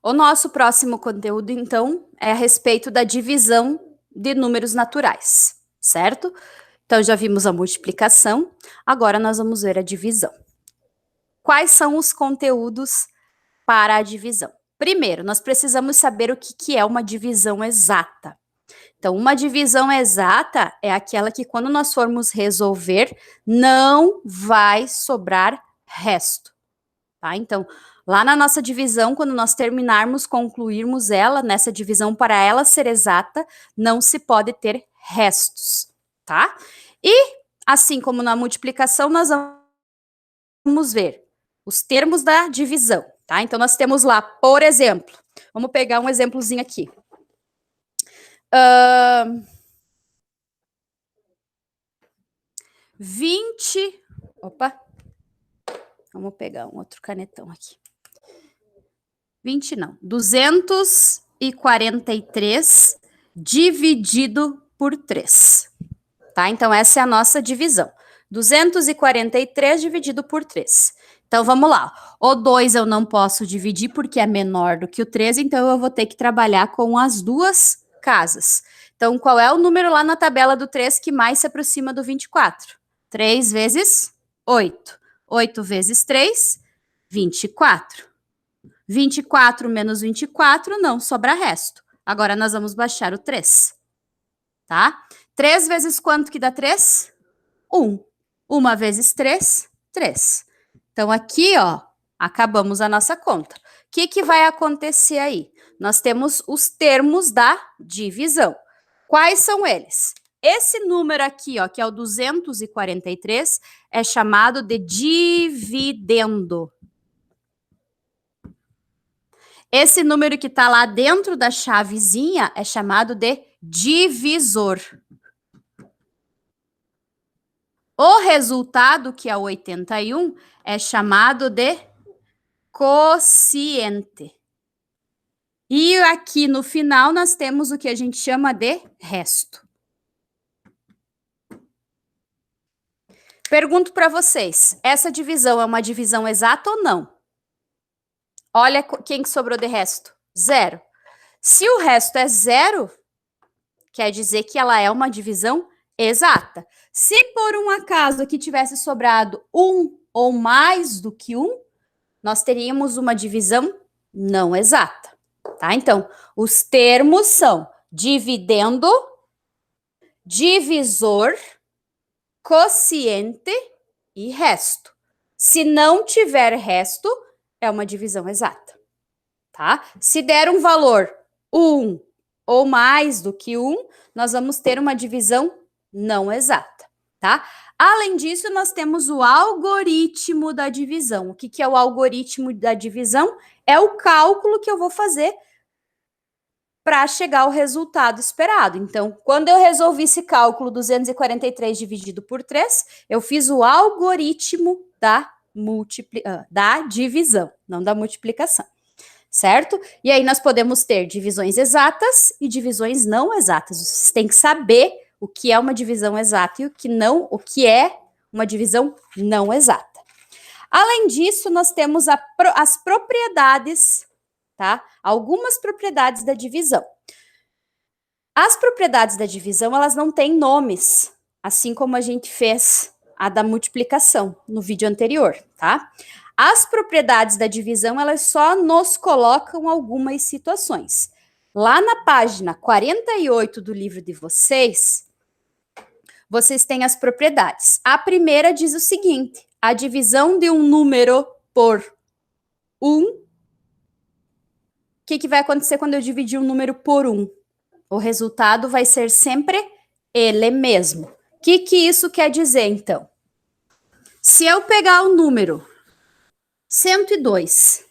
O nosso próximo conteúdo, então, é a respeito da divisão de números naturais, certo? Então, já vimos a multiplicação, agora nós vamos ver a divisão. Quais são os conteúdos para a divisão? Primeiro, nós precisamos saber o que é uma divisão exata. Então, uma divisão exata é aquela que, quando nós formos resolver, não vai sobrar resto, tá? Então, lá na nossa divisão, quando nós terminarmos, concluirmos ela, nessa divisão, para ela ser exata, não se pode ter restos, tá? E, assim como na multiplicação, nós vamos ver os termos da divisão, tá? Então, nós temos lá, por exemplo, vamos pegar um exemplozinho aqui. 20. Opa! Vamos pegar um outro canetão aqui. 20 não. 243 dividido por 3. Tá? Então, essa é a nossa divisão. 243 dividido por 3. Então, vamos lá. O 2 eu não posso dividir porque é menor do que o 3, então eu vou ter que trabalhar com as duas casas. Então, qual é o número lá na tabela do 3 que mais se aproxima do 24? 3 vezes 8. 8 vezes 3, 24. 24 menos 24, não sobra resto. Agora, nós vamos baixar o 3, tá? 3 vezes quanto que dá 3? 1. 1 vezes 3, 3. Então, aqui, ó, acabamos a nossa conta. O que vai acontecer aí? Nós temos os termos da divisão. Quais são eles? Esse número aqui, ó, que é o 243, é chamado de dividendo. Esse número que está lá dentro da chavezinha é chamado de divisor. O resultado, que é 81, é chamado de quociente. E aqui no final nós temos o que a gente chama de resto. Pergunto para vocês, essa divisão é uma divisão exata ou não? Olha quem que sobrou de resto. 0. Se o resto é 0, quer dizer que ela é uma divisão exata. Se por um acaso aqui tivesse sobrado 1 ou mais do que 1, nós teríamos uma divisão não exata, tá? Então, os termos são dividendo, divisor, quociente e resto. Se não tiver resto, é uma divisão exata, tá? Se der um valor 1 ou mais do que 1, nós vamos ter uma divisão não exata, tá? Além disso, nós temos o algoritmo da divisão. O que é o algoritmo da divisão? É o cálculo que eu vou fazer para chegar ao resultado esperado. Então, quando eu resolvi esse cálculo 243 dividido por 3, eu fiz o algoritmo da divisão, não da multiplicação, certo? E aí nós podemos ter divisões exatas e divisões não exatas. Vocês têm que saber o que é uma divisão exata e o que é uma divisão não exata. Além disso, nós temos as propriedades, tá? Algumas propriedades da divisão. As propriedades da divisão, elas não têm nomes, assim como a gente fez a da multiplicação no vídeo anterior, tá? As propriedades da divisão, elas só nos colocam algumas situações. Lá na página 48 do livro de vocês têm as propriedades. A primeira diz o seguinte: a divisão de um número por 1. O que vai acontecer quando eu dividir um número por 1? O resultado vai ser sempre ele mesmo. O que isso quer dizer, então? Se eu pegar o número 102,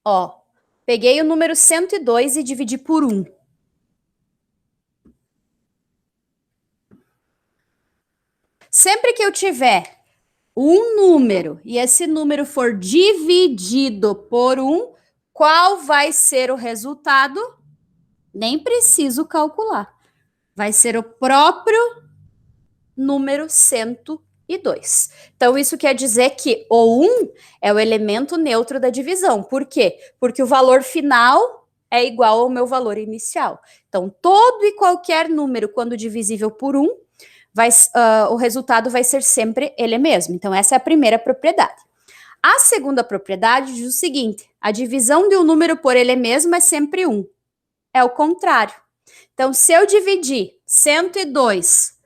ó, peguei o número 102 e dividi por 1. Sempre que eu tiver um número e esse número for dividido por 1, qual vai ser o resultado? Nem preciso calcular. Vai ser o próprio número 102. 2. Então, isso quer dizer que o 1 é o elemento neutro da divisão. Por quê? Porque o valor final é igual ao meu valor inicial. Então, todo e qualquer número, quando divisível por 1, o resultado vai ser sempre ele mesmo. Então, essa é a primeira propriedade. A segunda propriedade diz o seguinte: a divisão de um número por ele mesmo é sempre 1. É o contrário. Então, se eu dividir 102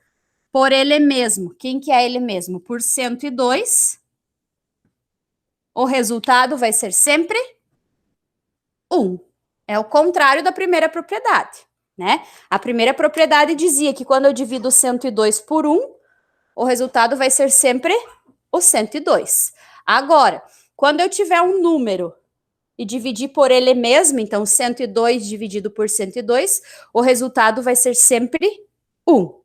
por ele mesmo, quem que é ele mesmo? Por 102, o resultado vai ser sempre 1. É o contrário da primeira propriedade, né? A primeira propriedade dizia que quando eu divido 102 por 1, o resultado vai ser sempre o 102. Agora, quando eu tiver um número e dividir por ele mesmo, então 102 dividido por 102, o resultado vai ser sempre 1.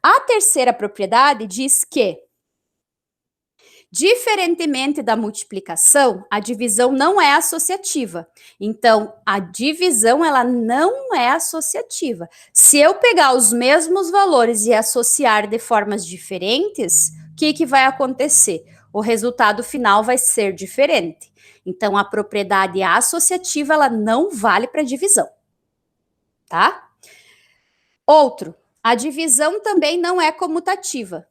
A terceira propriedade diz que, diferentemente da multiplicação, a divisão não é associativa. Então, a divisão ela não é associativa. Se eu pegar os mesmos valores e associar de formas diferentes, o que vai acontecer? O resultado final vai ser diferente. Então, a propriedade associativa ela não vale para divisão, tá? Outro, a divisão também não é comutativa.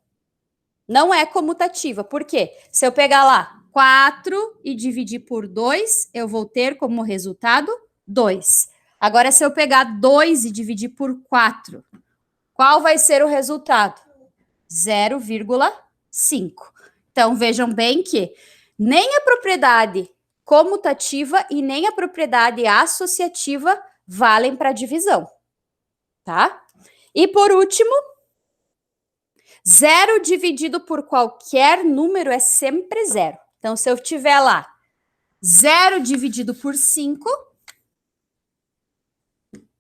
Não é comutativa. Por quê? Se eu pegar lá 4 e dividir por 2, eu vou ter como resultado 2. Agora, se eu pegar 2 e dividir por 4, qual vai ser o resultado? 0,5. Então, vejam bem que nem a propriedade comutativa e nem a propriedade associativa valem para divisão, tá? E por último, 0 dividido por qualquer número é sempre 0. Então, se eu tiver lá 0 dividido por 5,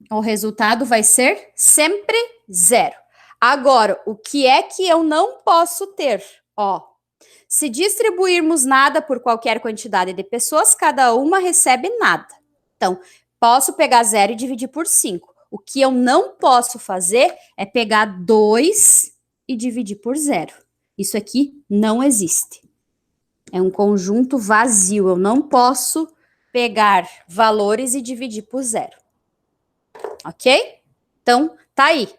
o resultado vai ser sempre 0. Agora, o que é que eu não posso ter? Ó, se distribuirmos nada por qualquer quantidade de pessoas, cada uma recebe nada. Então, posso pegar 0 e dividir por 5. O que eu não posso fazer é pegar 2 e dividir por 0. Isso aqui não existe. É um conjunto vazio. Eu não posso pegar valores e dividir por 0. Ok? Então, tá aí.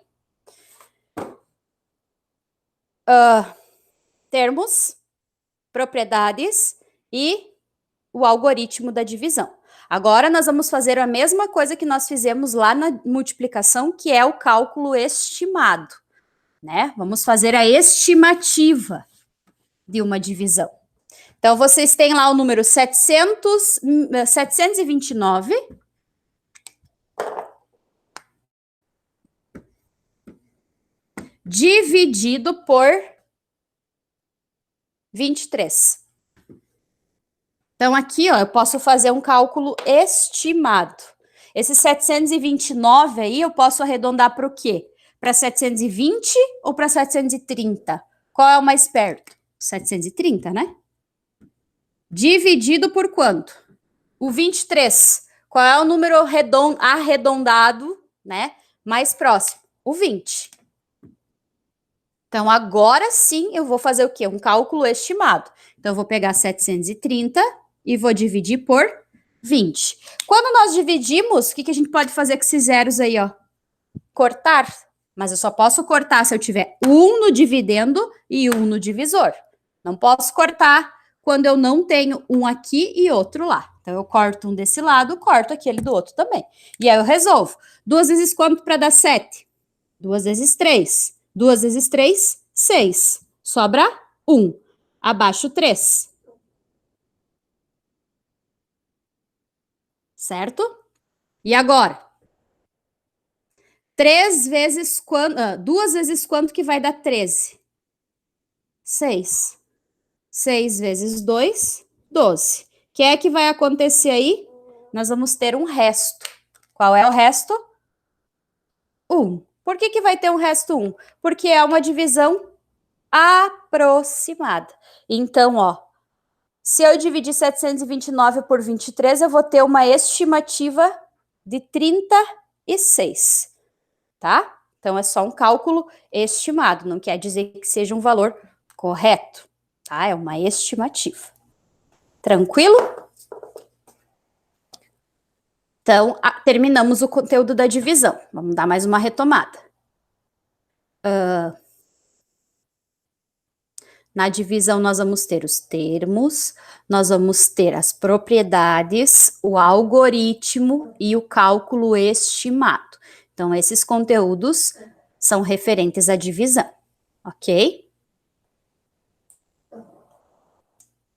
Termos, propriedades e o algoritmo da divisão. Agora, nós vamos fazer a mesma coisa que nós fizemos lá na multiplicação, que é o cálculo estimado, né? Vamos fazer a estimativa de uma divisão. Então, vocês têm lá o número 729 dividido por 23. Então, aqui, ó, eu posso fazer um cálculo estimado. Esse 729 aí, eu posso arredondar para o quê? Para 720 ou para 730? Qual é o mais perto? 730, né? Dividido por quanto? O 23. Qual é o número arredondado, né? Mais próximo? O 20. Então, agora sim, eu vou fazer o quê? Um cálculo estimado. Então, eu vou pegar 730 e vou dividir por 20. Quando nós dividimos, o que a gente pode fazer com esses zeros aí, ó? Cortar. Mas eu só posso cortar se eu tiver 1 no dividendo e 1 no divisor. Não posso cortar quando eu não tenho um aqui e outro lá. Então, eu corto um desse lado, corto aquele do outro também. E aí eu resolvo. 2 vezes quanto para dar 7? 2 vezes 3. 2 vezes 3, 6. Sobra 1. Abaixo 3. Certo? E agora? 2 vezes quanto que vai dar 13? 6. 6 vezes 2, 12. O que é que vai acontecer aí? Nós vamos ter um resto. Qual é o resto? 1. Por que vai ter um resto 1? Porque é uma divisão aproximada. Então, ó, se eu dividir 729 por 23, eu vou ter uma estimativa de 36, tá? Então, é só um cálculo estimado, não quer dizer que seja um valor correto, tá? É uma estimativa. Tranquilo? Então, terminamos o conteúdo da divisão. Vamos dar mais uma retomada. Na divisão, nós vamos ter os termos, nós vamos ter as propriedades, o algoritmo e o cálculo estimado. Então, esses conteúdos são referentes à divisão, ok?